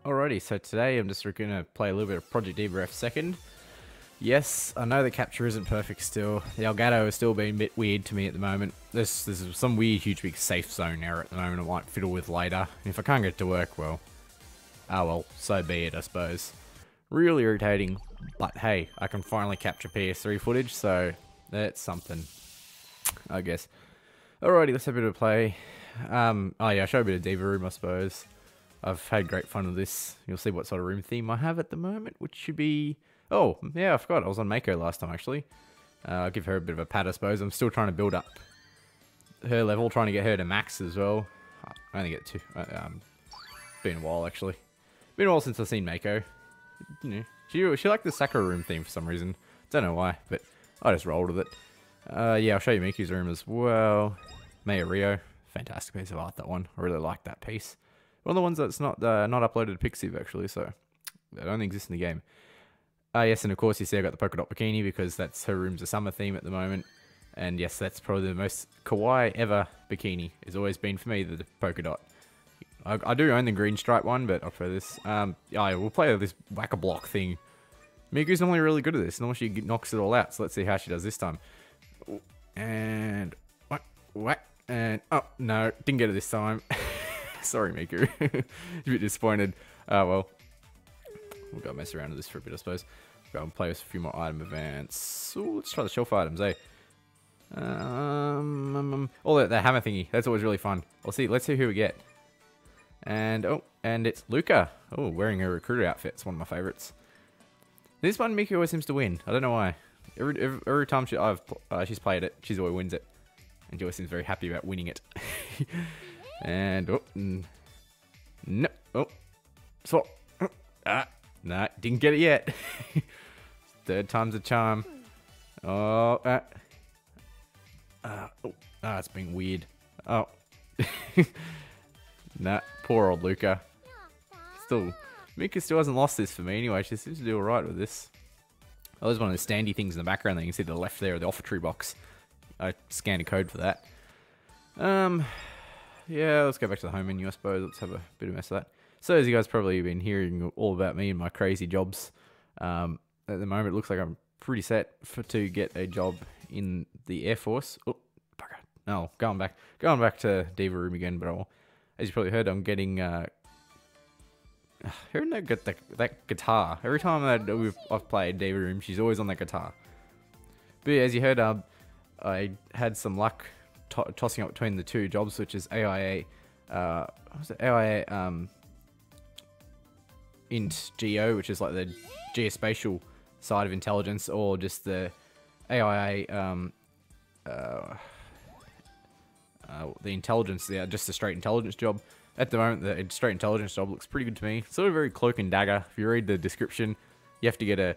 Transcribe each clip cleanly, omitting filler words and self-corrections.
Alrighty, so today I'm just going to play a little bit of Project DIVA F second. Yes, I know the capture isn't perfect still. The Elgato is still being a bit weird to me at the moment. There's some weird, huge, big safe zone error at the moment I might fiddle with later. And if I can't get it to work, well, oh well, so be it, I suppose. Really irritating, but hey, I can finally capture PS3 footage, so that's something, I guess. Alrighty, let's have a bit of a play. Oh yeah, I'll show a bit of Diva Room, I suppose. I've had great fun with this. You'll see what sort of room theme I have at the moment, which should be... Oh, yeah, I forgot. I was on Mako last time, actually. I'll give her a bit of a pat, I suppose. I'm still trying to build up her level, trying to get her to max as well. I only get two. Been a while, actually. Been a while since I've seen Mako. You know, she liked the Sakura room theme for some reason. Don't know why, but I just rolled with it. Yeah, I'll show you Miku's room as well. Maya Rio. Fantastic piece of art, that one. I really like that piece. One of the ones that's not uploaded to Pixiv, actually, so they don't exist in the game. Yes, and of course you see I got the polka dot bikini because that's her room's a summer theme at the moment. And yes, that's probably the most kawaii ever bikini. It's always been for me, the polka dot. I do own the green stripe one, but I'll try this. Yeah, we'll play this whack-a-block thing. Miku's normally really good at this. Normally she knocks it all out, so let's see how she does this time. And whack, and oh no, didn't get it this time. Sorry, Miku. A bit disappointed. Well, we'll go mess around with this for a bit, I suppose. Go and play with a few more item events. Ooh, let's try the shelf items, eh? Oh, that hammer thingy. That's always really fun. Let's see who we get. And oh, and it's Luca. Oh, wearing her recruiter outfit. It's one of my favorites. This one, Miku always seems to win. I don't know why. Every time she's played it, she always wins it, and she always seems very happy about winning it. And oh, no, oh, swap. Nah, didn't get it yet. Third time's a charm. Oh, it's been weird. Oh, nah, poor old Luca. Mika still hasn't lost this for me anyway. She seems to do alright with this. Oh, there's one of the standy things in the background that you can see to the left there, the offertory box. I scanned a code for that. Yeah, let's go back to the home menu, I suppose. Let's have a bit of a mess of that. So, as you guys probably been hearing all about me and my crazy jobs, at the moment it looks like I'm pretty set to get a job in the Air Force. Oh, bugger. No, going back to Diva Room again, but as you probably heard, I'm getting... hearing that guitar. Every time I've played Diva Room, she's always on that guitar. But yeah, as you heard, I had some luck tossing up between the two jobs, which is AIA, AIA Int Geo, which is like the geospatial side of intelligence, or just the AIA the intelligence, just a straight intelligence job. At the moment, the straight intelligence job looks pretty good to me. Sort of very cloak and dagger. If you read the description, you have to get a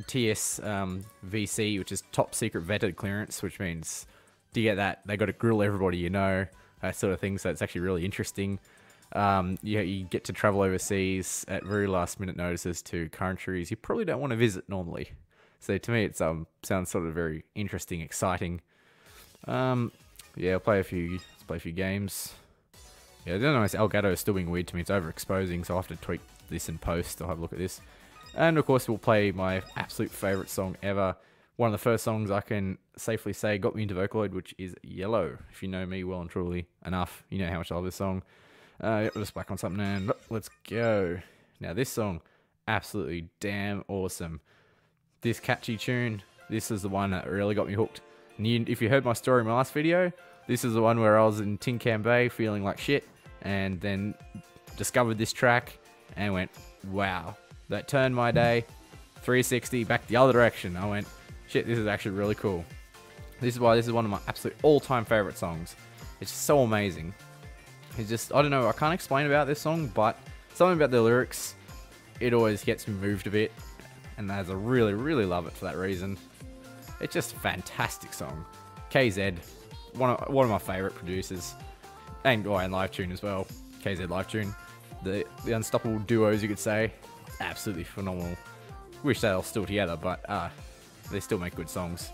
TS VC, which is top secret vetted clearance, which means to get that, they got to grill everybody you know, that sort of thing. So it's actually really interesting. You get to travel overseas at very last minute notices to countries you probably don't want to visit normally. So to me, it sounds sort of very interesting, exciting. Yeah, let's play a few games. Yeah, I don't know, this Elgato is still being weird to me. It's overexposing, so I'll have to tweak this in post. I'll have a look at this. And of course, we'll play my absolute favorite song ever. One of the first songs I can safely say got me into Vocaloid, which is Yellow. If you know me well and truly enough, you know how much I love this song. Yep, let's back on something and let's go. Now this song, absolutely damn awesome. This catchy tune, this is the one that really got me hooked. And if you heard my story in my last video, this is the one where I was in Tin Can Bay feeling like shit, and then discovered this track and went, wow, that turned my day 360 back the other direction. I went, shit, this is actually really cool. This is why this is one of my absolute all-time favorite songs. It's just so amazing. It's just, I don't know, I can't explain about this song, but something about the lyrics, it always gets me moved a bit, and I really, really love it for that reason. It's just a fantastic song. KZ, one of my favorite producers, and live tune as well. KZ live tune, the unstoppable duos, you could say, absolutely phenomenal. Wish they were still together, but they still make good songs.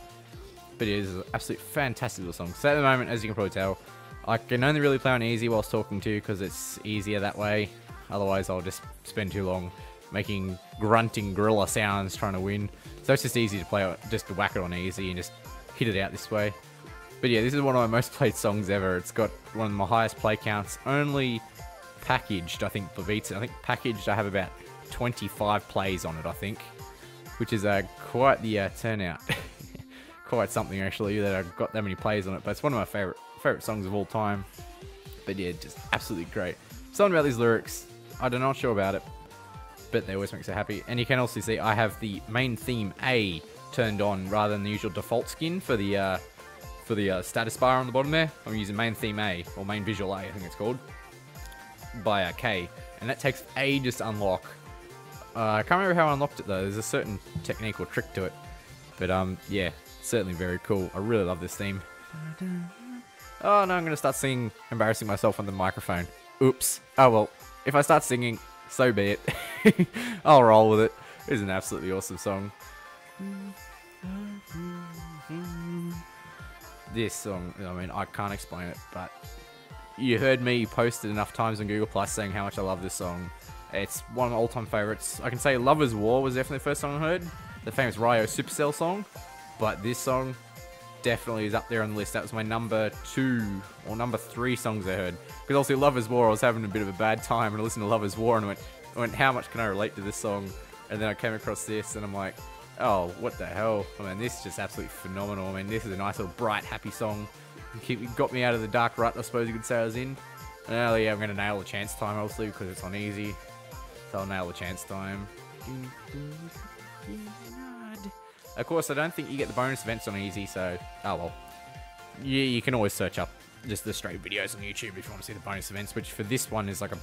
But it is an absolute fantastic little song. So at the moment, as you can probably tell, I can only really play on easy whilst talking to you because it's easier that way. Otherwise, I'll just spend too long making grunting gorilla sounds trying to win. So it's just easy to play, just to whack it on easy and just hit it out this way. But yeah, this is one of my most played songs ever. It's got one of my highest play counts. Only packaged, I think, for Vita. I think packaged, I have about 25 plays on it, I think. Which is quite the turnout. Quite something, actually, that I've got that many plays on it. But it's one of my favorite songs of all time. But yeah, just absolutely great. Something about these lyrics, I'm not sure about it, but they always make me so happy. And you can also see I have the main theme A turned on rather than the usual default skin for the status bar on the bottom there. I'm using main theme A, or main visual A, I think it's called, by K, and that takes ages to unlock. I can't remember how I unlocked it though. There's a certain technique or trick to it, but yeah, certainly very cool. I really love this theme. Oh no, I'm gonna start singing, embarrassing myself on the microphone. Oops. Oh well, if I start singing, so be it. I'll roll with it. It's an absolutely awesome song. This song, I mean, I can't explain it, but you heard me post it enough times on Google Plus saying how much I love this song. It's one of my all-time favorites. I can say Lover's War was definitely the first song I heard, the famous Ryo Supercell song, but this song definitely is up there on the list. That was my number 2 or number 3 songs I heard. Because also Lover's War, I was having a bit of a bad time and I listened to Lover's War and I went, how much can I relate to this song? And then I came across this and I'm like, oh, what the hell? I mean, this is just absolutely phenomenal. I mean, this is a nice little bright, happy song. It got me out of the dark rut, I suppose you could say I was in. And now, yeah, I'm going to nail the chance time, obviously, because it's on easy. So I'll nail the chance time. Of course, I don't think you get the bonus events on easy, so, oh well. You can always search up just the straight videos on YouTube if you want to see the bonus events, which for this one is like a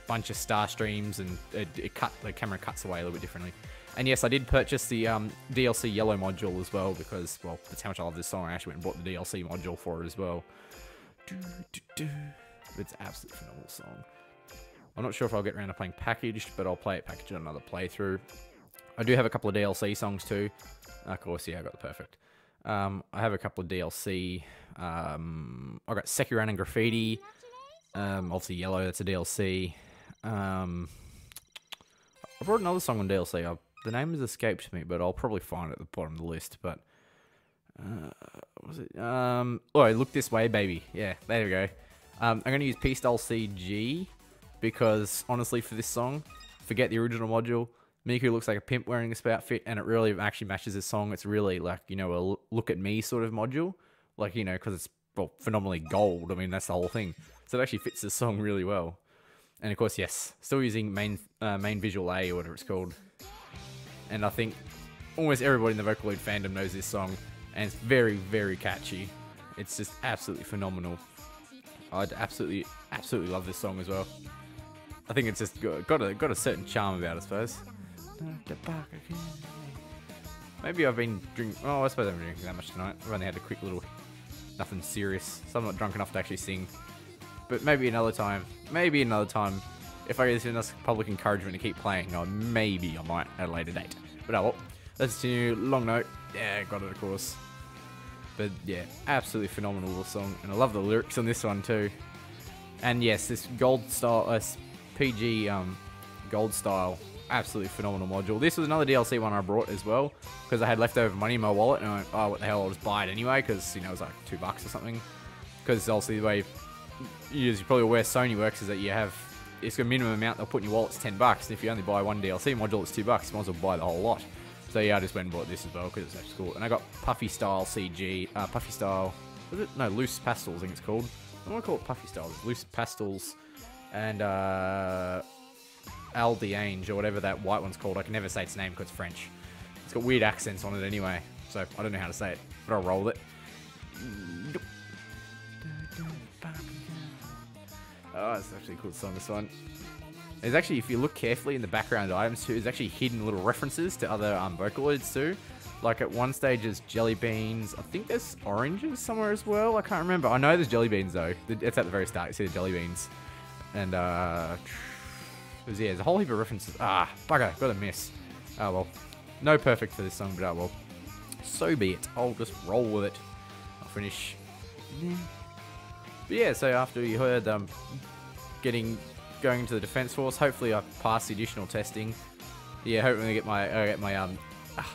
bunch of star streams, and the camera cuts away a little bit differently. And yes, I did purchase the DLC yellow module as well, because, well, that's how much I love this song. I actually went and bought the DLC module for it as well. It's an absolutely phenomenal song. I'm not sure if I'll get around to playing packaged, but I'll play it packaged on another playthrough. I do have a couple of DLC songs too. Of course, yeah, I got the perfect. I have a couple of DLC. I got Sekiran and Graffiti. Obviously Yellow, that's a DLC. I brought another song on DLC. The name has escaped me, but I'll probably find it at the bottom of the list. But what was it? Oh, Look This Way, Baby. Yeah, there we go. I'm going to use P-Style CG because, honestly, for this song, forget the original module. Miku looks like a pimp wearing this outfit, and it really actually matches this song. It's really like, you know, a look at me sort of module. Like, you know, because it's, well, phenomenally gold. I mean, that's the whole thing. So it actually fits this song really well. And of course, yes, still using main visual A or whatever it's called. And I think almost everybody in the Vocaloid fandom knows this song, and it's very, very catchy. It's just absolutely phenomenal. I'd absolutely love this song as well. I think it's just got a certain charm about it, I suppose. Maybe I've been drinking. Oh, I suppose I haven't been drinking that much tonight. I've only had a quick little, nothing serious, so I'm not drunk enough to actually sing. But maybe another time, if I get enough public encouragement to keep playing, maybe I might at a later date. But oh well, let's continue. Long note. Yeah, got it, of course. But yeah, absolutely phenomenal little song, and I love the lyrics on this one too. And yes, this gold style, PG gold style, absolutely phenomenal module. This was another DLC one I brought as well, because I had leftover money in my wallet, and I went, oh, what the hell, I'll just buy it anyway, because, you know, it was like $2 or something. Because obviously the way, you're probably aware Sony works is that you have, it's a minimum amount they'll put in your wallet's $10, and if you only buy one DLC module, it's $2, you might as well buy the whole lot. So yeah, I just went and bought this as well, because it's actually cool. And I got Puffy Style CG, Puffy Style, was it? No, Loose Pastels, I think it's called. I don't want to call it Puffy Style, Loose Pastels, and Aldiange, or whatever that white one's called. I can never say its name because it's French. It's got weird accents on it anyway, so I don't know how to say it, but I'll roll with it. Oh, it's actually a cool song, this one. There's actually, if you look carefully in the background items too, there's actually hidden little references to other Vocaloids too. Like at one stage there's jelly beans. I think there's oranges somewhere as well. I can't remember. I know there's jelly beans though. It's at the very start. You see the jelly beans. And there's a whole heap of references. Ah, bugger, got a miss. Oh well. No perfect for this song, but oh well. So be it. I'll just roll with it. I'll finish. But yeah, so after you heard getting going into the Defense Force. Hopefully I pass the additional testing. Yeah, hopefully I get my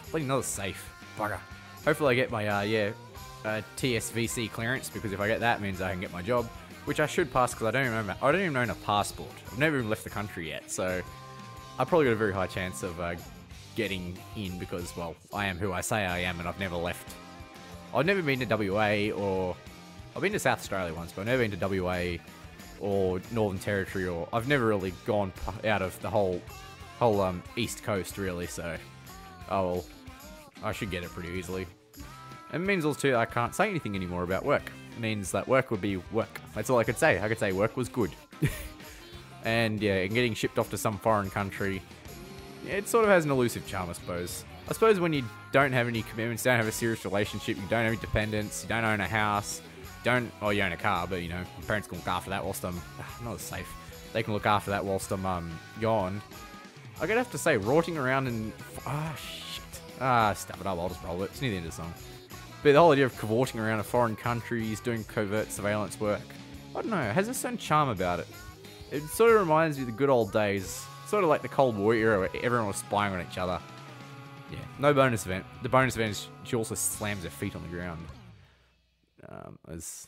bloody another safe. Bugger. Hopefully I get my TSVC clearance, because if I get that, it means I can get my job, which I should pass because I don't even own a passport. I've never even left the country yet, so I've probably got a very high chance of getting in because, well, I am who I say I am, and I've never left. I've never been to WA, or I've been to South Australia once, but I've never been to WA or Northern Territory, or I've never really gone out of the whole East Coast really. So, oh well, I should get it pretty easily. It means also I can't say anything anymore about work. It means that work would be work. That's all I could say. I could say work was good. And yeah, and getting shipped off to some foreign country, yeah, it sort of has an elusive charm, I suppose. I suppose when you don't have any commitments, don't have a serious relationship, you don't have any dependents, you don't own a house, you own a car, but you know, my parents can look after that whilst I'm not as safe. They can look after that whilst I'm gone. I'm gonna have to say, rorting around and stuff it up. I'll just roll it. It's near the end of the song. But the whole idea of cavorting around to foreign countries, doing covert surveillance work, I don't know, it has a certain charm about it. It sort of reminds me of the good old days, sort of like the Cold War era where everyone was spying on each other. Yeah, no bonus event. The bonus event is she also slams her feet on the ground. There's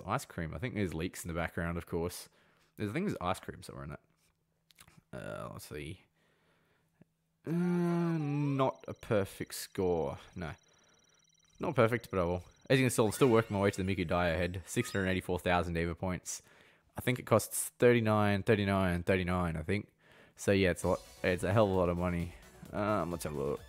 ice cream. I think there's leaks in the background, of course. I think there's ice cream somewhere in it. Let's see. Not a perfect score. No. Not perfect, but I will. As you can see, I'm still working my way to the Miku die ahead. 684,000 DIVA points. I think it costs 39, 39, 39, I think. So yeah, it's a lot. It's a hell of a lot of money. Let's have a look.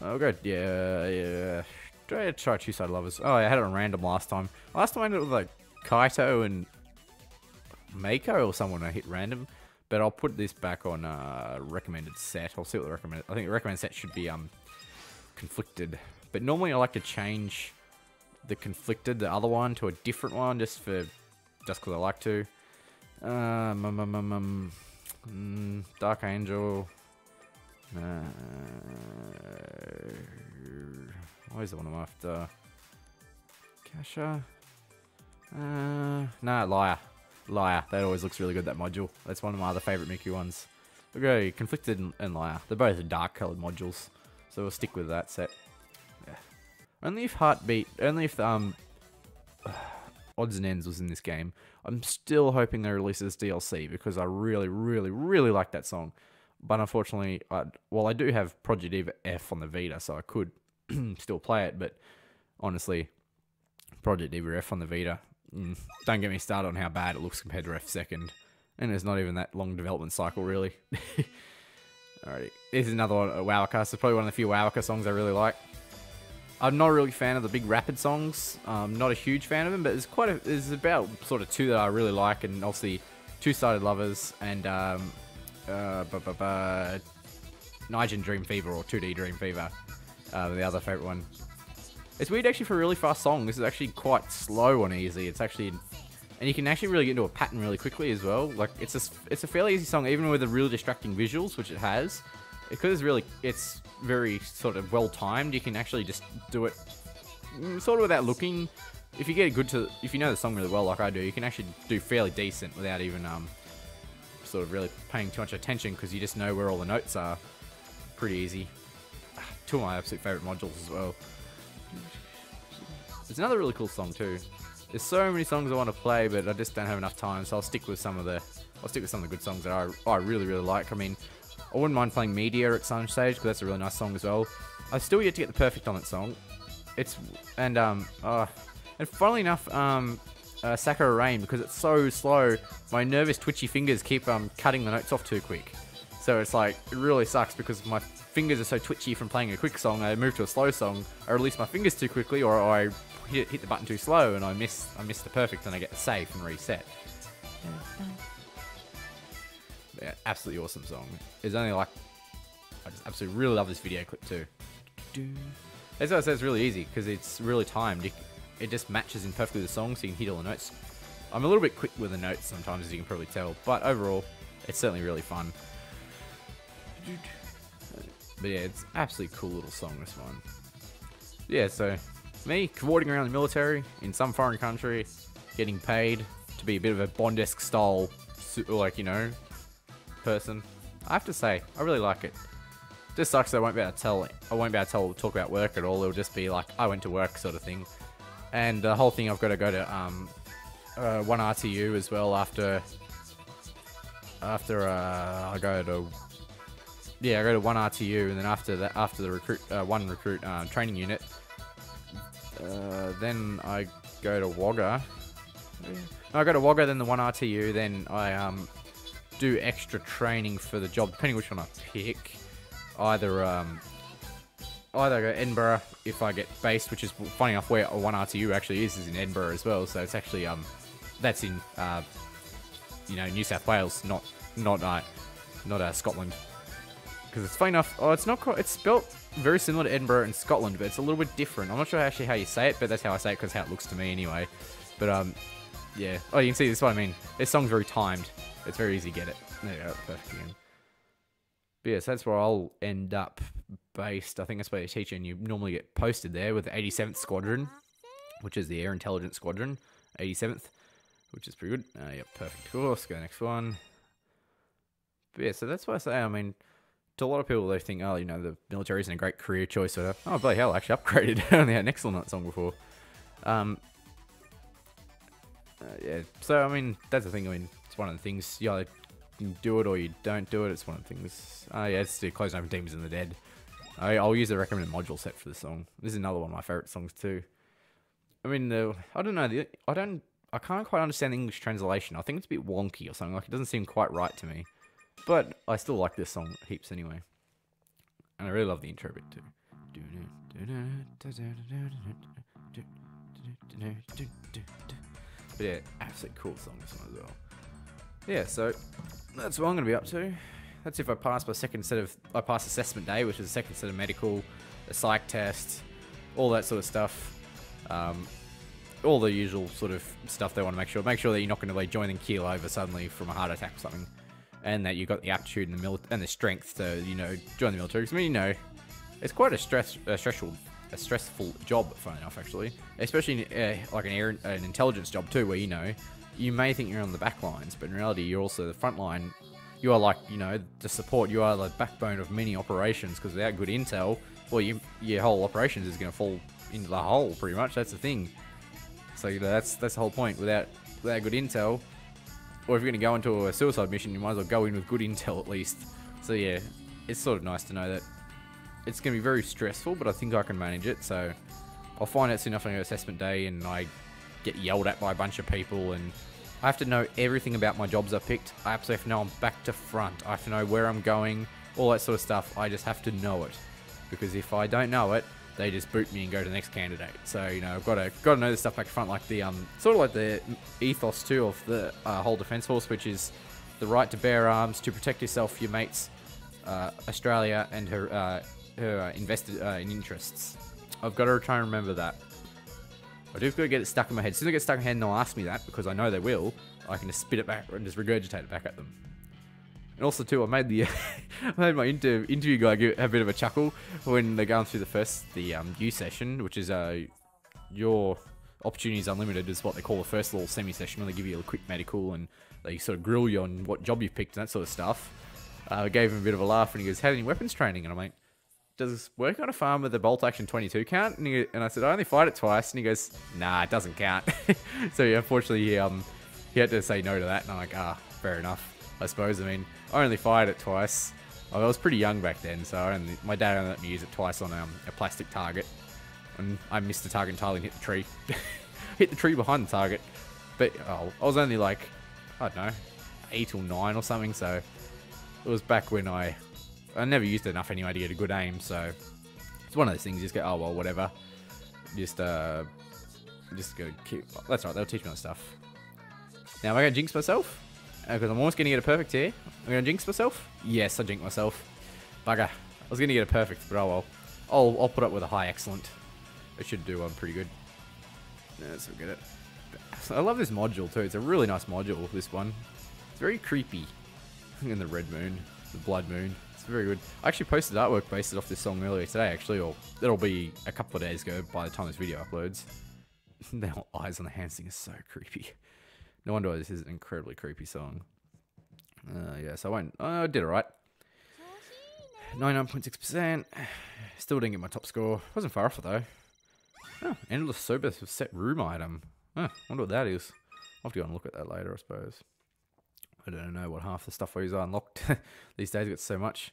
Oh good, yeah. Try two-sided lovers. Oh, I had it on random last time. Last time I ended up with like Kaito and Mako or someone I hit random. But I'll put this back on recommended set. I'll see what the recommended. I think the recommended set should be conflicted. But normally I like to change the conflicted, the other one, to a different one, just because I like to. Dark Angel. What is the one I'm after? Kasha. Nah, Liar. Liar. That always looks really good, that module. That's one of my other favourite Miku ones. Okay, Conflicted and Liar. They're both dark coloured modules. So we'll stick with that set. Yeah. Only if Odds and Ends was in this game. I'm still hoping they release this DLC because I really, really, really like that song. But unfortunately, I do have Project DIVA F on the Vita, so I could still play it. But honestly, Project DIVA F on the Vita, don't get me started on how bad it looks compared to F second. And there's not even that long development cycle, really. Alrighty, this is another one, Wowaka. It's probably one of the few Wowaka songs I really like. I'm not a really fan of the big rapid songs. I'm not a huge fan of them, but there's about sort of two that I really like, and obviously Two-Sided Lovers and Nigel Dream Fever, or 2D Dream Fever, the other favourite one. It's weird actually for a really fast song. This is actually quite slow on easy. It's actually, and you can actually really get into a pattern really quickly as well. Like it's a fairly easy song, even with the really distracting visuals, which it has. Because it's very sort of well timed. You can actually just do it sort of without looking. If you if you know the song really well, like I do, you can actually do fairly decent without even sort of really paying too much attention, because you just know where all the notes are. Pretty easy. Two of my absolute favorite modules as well. It's another really cool song too. There's so many songs I want to play, but I just don't have enough time, so I'll stick with some of the good songs that I really, really like. I mean, I wouldn't mind playing Meteor at some stage, because that's a really nice song as well. I still yet to get the perfect on that song. And funnily enough, Sakura Rain, because it's so slow, my nervous twitchy fingers keep cutting the notes off too quick. So it's like, it really sucks, because my fingers are so twitchy from playing a quick song. I move to a slow song, I release my fingers too quickly, or I hit the button too slow, and I miss the perfect, and I get the save and reset. Yeah, absolutely awesome song. It's only like, I just absolutely really love this video clip too. That's why I say it's really easy, because it's really timed. It just matches in perfectly with the song, so you can hit all the notes. I'm a little bit quick with the notes sometimes, as you can probably tell, but overall, it's certainly really fun. But yeah, it's absolutely cool little song, this one. Yeah, so me cavorting around the military in some foreign country, getting paid to be a bit of a Bond-esque style, like, you know, person. I have to say, I really like it. Just sucks that I won't be able to talk about work at all. It'll just be like, I went to work sort of thing. And the whole thing, I've got to go to 1 RTU as well after I go to 1 RTU, and then after the one recruit training unit, then I go to Wagga. No, I go to Wagga, then the 1 RTU, then I do extra training for the job, depending which one I pick. Either go to Edinburgh if I get based, which is funny enough where 1 RTU actually is in Edinburgh as well. So it's actually that's in you know, New South Wales, not Scotland. Because it's funny enough, it's not quite, it's spelt very similar to Edinburgh and Scotland, but it's a little bit different. I'm not sure actually how you say it, but that's how I say it because how it looks to me anyway. But yeah. Oh, you can see this is what I mean. This song's very timed. It's very easy to get it. There you go, perfect again. But yes, that's where I'll end up based. I think that's where you teach, and you normally get posted there with the 87th Squadron, which is the Air Intelligence Squadron, 87th, which is pretty good. Yep, perfect. Cool, let's go next one. But yeah, so that's why I say, I mean, to a lot of people, they think, oh, you know, the military isn't a great career choice, or, oh, bloody hell, I actually upgraded. I only had an excellent song before. Yeah, so, I mean, that's the thing. I mean, it's one of the things, you either do it or you don't do it. It's one of the things. Yeah, it's the Closing Open Demons in the Dead. I'll use the recommended module set for the song. This is another one of my favorite songs too. I mean, I don't know. I can't quite understand the English translation. I think it's a bit wonky or something. Like, it doesn't seem quite right to me. But I still like this song heaps anyway. And I really love the intro bit too. But yeah, absolutely cool song, this one as well. Yeah, so that's what I'm going to be up to. That's if I pass I pass assessment day, which is the second set of medical, a psych test, all that sort of stuff. All the usual sort of stuff they want to make sure that you're not going to like join and keel over suddenly from a heart attack or something. And that you've got the aptitude and the strength to, you know, join the military. Because, I mean, you know, it's quite a stressful job, funny enough, actually. Especially like an intelligence job too, where, you know, you may think you're on the back lines, but in reality, you're also the front line. You are like, you know, the support. You are the backbone of many operations. Because without good intel, well, your whole operations is going to fall into the hole, pretty much. That's the thing. So, you know, that's the whole point. Without good intel, or if you're going to go into a suicide mission, you might as well go in with good intel at least. So yeah, it's sort of nice to know that it's going to be very stressful, but I think I can manage it. So I'll find out soon enough on assessment day, and I get yelled at by a bunch of people, and I have to know everything about my jobs I picked. I absolutely have to know them back to front. I have to know where I'm going, all that sort of stuff. I just have to know it, because if I don't know it, they just boot me and go to the next candidate. So, you know, I've got to know this stuff back to front, like the sort of like the ethos too of the whole Defence Force, which is the right to bear arms to protect yourself, your mates, Australia, and her invested in interests. I've got to try and remember that. I do have to get it stuck in my head. As soon as I get stuck in my head and they'll ask me that, because I know they will, I can just spit it back and just regurgitate it back at them. And also too, I made my interview guy have a bit of a chuckle when they're going through the U session, which is your opportunities unlimited, is what they call the first little semi-session, where they give you a quick medical and they sort of grill you on what job you've picked and that sort of stuff. I gave him a bit of a laugh, and he goes, "Had any weapons training?" And I'm like, "Does working on a farm with a bolt action 22 count?" And I said, "I only fired it twice." And he goes, "Nah, it doesn't count." So yeah, unfortunately, he had to say no to that. And I'm like, fair enough, I suppose. I mean, I only fired it twice. I was pretty young back then, so my dad only let me use it twice on a plastic target. And I missed the target entirely and hit the tree. Hit the tree behind the target. But I was only like, I don't know, 8 or 9 or something. So it was back when I never used it enough anyway to get a good aim. So it's one of those things. You just go, oh well, whatever. Just go keep. That's right. They'll teach me that stuff. Now am I gonna jinx myself? Because I'm almost gonna get a perfect here. I'm gonna jinx myself. Yes, I jinxed myself. Bugger. I was gonna get a perfect, but oh well. I'll put up with a high excellent. It should do pretty good. Let's get it. I love this module too. It's a really nice module, this one. It's very creepy. In the red moon, the blood moon. It's very good. I actually posted artwork based off this song earlier today, actually, or it'll be a couple of days ago by the time this video uploads. The eyes on the hands thing is so creepy. No wonder why this is an incredibly creepy song. Yeah, so I did alright. 99.6%. Still didn't get my top score. Wasn't far off though. Oh, endless sober set room item. Huh, wonder what that is. I'll have to go and look at that later, I suppose. I don't know what half the stuff I use are unlocked these days. I've got so much.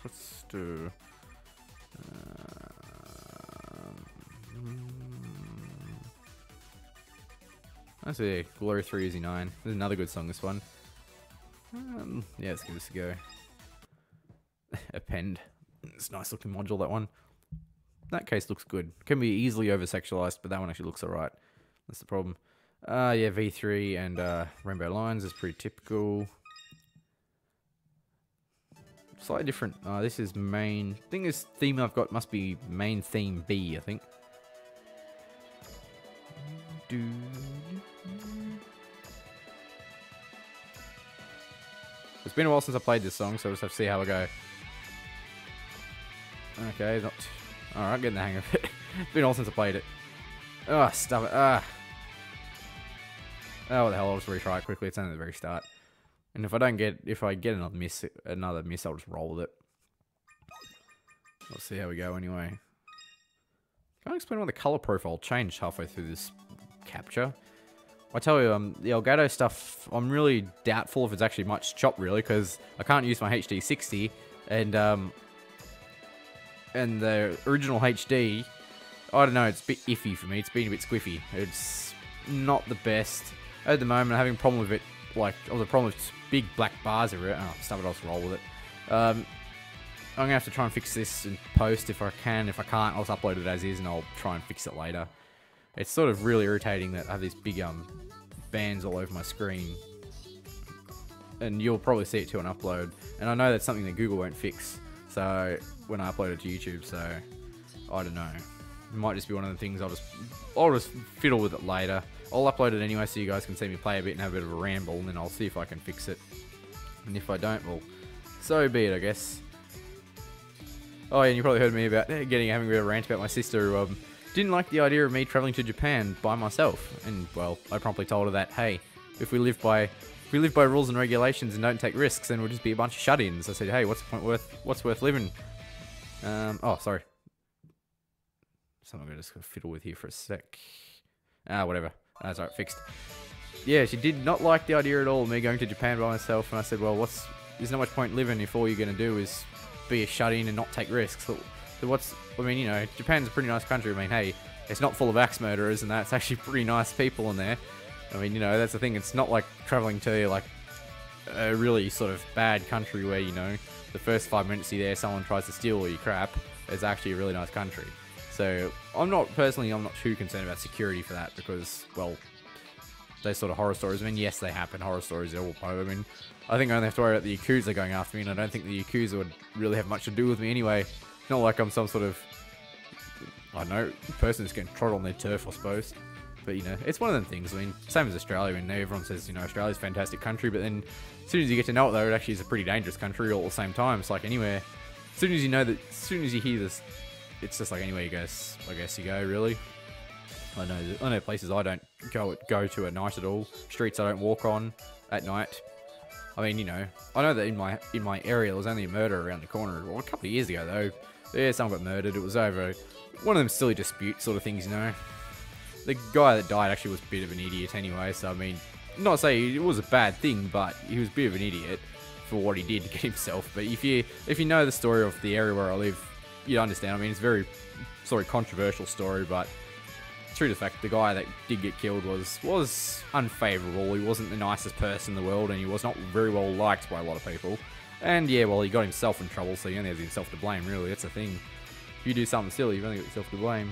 Let's do. Let's see. Glory 3 Easy 9. There's another good song, this one. Yeah, let's give this a go. Append. It's a nice looking module, that one. That case looks good. Can be easily over sexualized, but that one actually looks alright. That's the problem. Yeah, V3 and Rainbow Lines is pretty typical. Slightly different. This is main. I think this theme I've got must be main theme B, I think. It's been a while since I played this song, so I'll just have to see how I go. Okay, not... Alright, getting the hang of it. It's been a while since I played it. Oh, stuff it. Oh, what the hell, I'll just retry it quickly. It's only at the very start. And if I get another miss, I'll just roll with it. Let's see how we go anyway. Can't explain why the color profile changed halfway through this capture. I tell you, the Elgato stuff, I'm really doubtful if it's actually much chopped, really, because I can't use my HD 60, and the original HD, I don't know, it's a bit iffy for me. It's been a bit squiffy. It's not the best at the moment. I'm having a problem with it, like, the problem with big black bars everywhere. Oh, stuff it, I'll just roll with it. I'm gonna have to try and fix this in post if I can. If I can't, I'll just upload it as is, and I'll try and fix it later. It's sort of really irritating that I have these big bands all over my screen, and you'll probably see it too on upload. And I know that's something that Google won't fix. So when I upload it to YouTube, so I don't know. It might just be one of the things I'll just fiddle with it later. I'll upload it anyway, so you guys can see me play a bit and have a bit of a ramble, and then I'll see if I can fix it. And if I don't, well, so be it, I guess. Oh, yeah, and you probably heard me about having a bit of a rant about my sister who didn't like the idea of me traveling to Japan by myself. And well, I promptly told her that, hey, if we live by rules and regulations and don't take risks, then we'll just be a bunch of shut-ins. I said, hey, what's worth living? Oh, sorry. Something I'm just gonna fiddle with here for a sec. Whatever. That's alright, fixed. Yeah, she did not like the idea at all of me going to Japan by myself, and I said, well, there's not much point living if all you're gonna do is be a shut-in and not take risks. So I mean, you know, Japan's a pretty nice country. I mean, hey, it's not full of axe murderers and that. It's actually pretty nice people in there. I mean, you know, that's the thing. It's not like traveling to, like, a really sort of bad country where, you know, the first 5 minutes you're there, someone tries to steal all your crap. It's actually a really nice country. So, I'm not too concerned about security for that because, well, those sort of horror stories, I mean, yes, they happen. Horror stories are all part of it. I mean, I think I only have to worry about the Yakuza going after me, and I don't think the Yakuza would really have much to do with me anyway. It's not like I'm some sort of, I don't know, person who's getting trod on their turf, I suppose. But, you know, it's one of them things. I mean, same as Australia. I mean, everyone says, you know, Australia's a fantastic country, but then as soon as you get to know it, though, it actually is a pretty dangerous country all at the same time. It's like anywhere. As soon as you know that, as soon as you hear this, it's just like anywhere you go, I guess you go, really. I know places I don't go to at night at all. Streets I don't walk on at night. I mean, you know, I know that in my area there was only a murder around the corner. Well, a couple of years ago, though. Yeah, someone got murdered. It was over one of them silly dispute sort of things, you know. The guy that died actually was a bit of an idiot anyway, so I mean, not saying it was a bad thing, but he was a bit of an idiot for what he did to get himself. But if you know the story of the area where I live, you understand. I mean, it's a very sort of controversial story, but true to the fact, the guy that did get killed was unfavourable. He wasn't the nicest person in the world, and he was not very well liked by a lot of people. And yeah, well, he got himself in trouble, so he only has himself to blame, really. That's the thing. If you do something silly, you've only got yourself to blame.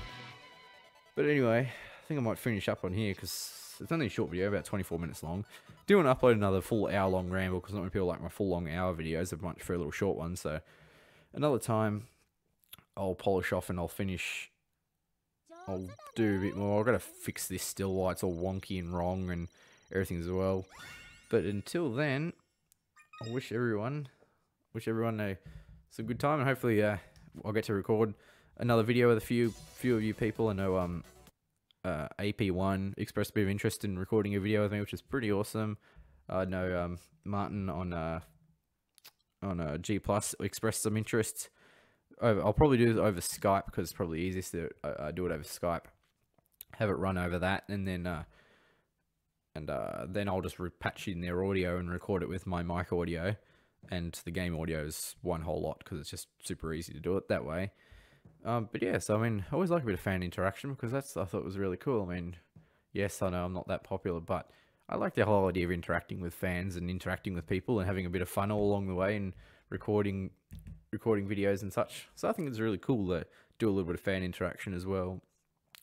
But anyway, I think I might finish up on here, because it's only a short video, about 24 minutes long. Do want to upload another full hour-long ramble, because not many people like my full long hour videos. They're much prefer little short ones, so another time I'll polish off and I'll finish. I'll do a bit more. I've got to fix this still while it's all wonky and wrong and everything as well. But until then, I wish everyone a good time, and hopefully I'll get to record another video with a few of you people. I know AP1 expressed a bit of interest in recording a video with me, which is pretty awesome. I know Martin on G Plus expressed some interest. I'll probably do it over Skype because it's probably easiest to do it over Skype. Have it run over that, and then I'll just patch in their audio and record it with my mic audio, and the game audio is one whole lot because it's just super easy to do it that way. But yeah, so I mean, I always like a bit of fan interaction because I thought was really cool. I mean, yes, I know I'm not that popular, but I like the whole idea of interacting with fans and interacting with people and having a bit of fun all along the way and recording videos and such. So I think it's really cool to do a little bit of fan interaction as well.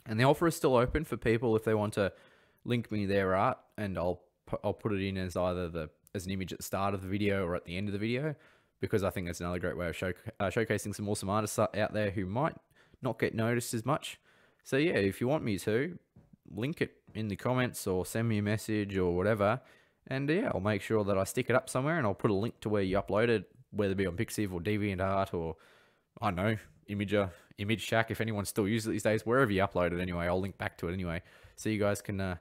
And the offer is still open for people if they want to link me their art, and I'll put it in as either as an image at the start of the video or at the end of the video, because I think that's another great way of showcasing some awesome artists out there who might not get noticed as much. So yeah, if you want me to, link it in the comments or send me a message or whatever, and yeah, I'll make sure that I stick it up somewhere, and I'll put a link to where you upload it, whether it be on Pixiv or DeviantArt or, I don't know, Image Shack, if anyone still uses it these days. Wherever you upload it anyway, I'll link back to it anyway, so you guys can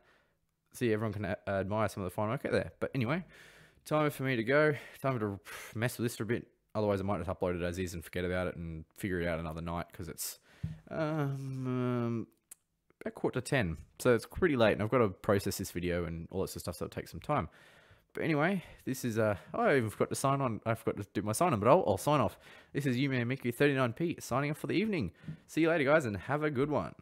everyone can admire some of the fine work out there. But anyway, time for me to go. Time to mess with this for a bit. Otherwise, I might just upload it as is and forget about it and figure it out another night, because it's about 9:45. So it's pretty late, and I've got to process this video and all that sort of stuff, so it'll take some time. But anyway, this is I even forgot to sign on. I forgot to do my sign on, but I'll sign off. This is Hatsune Miku 39p signing off for the evening. See you later, guys, and have a good one.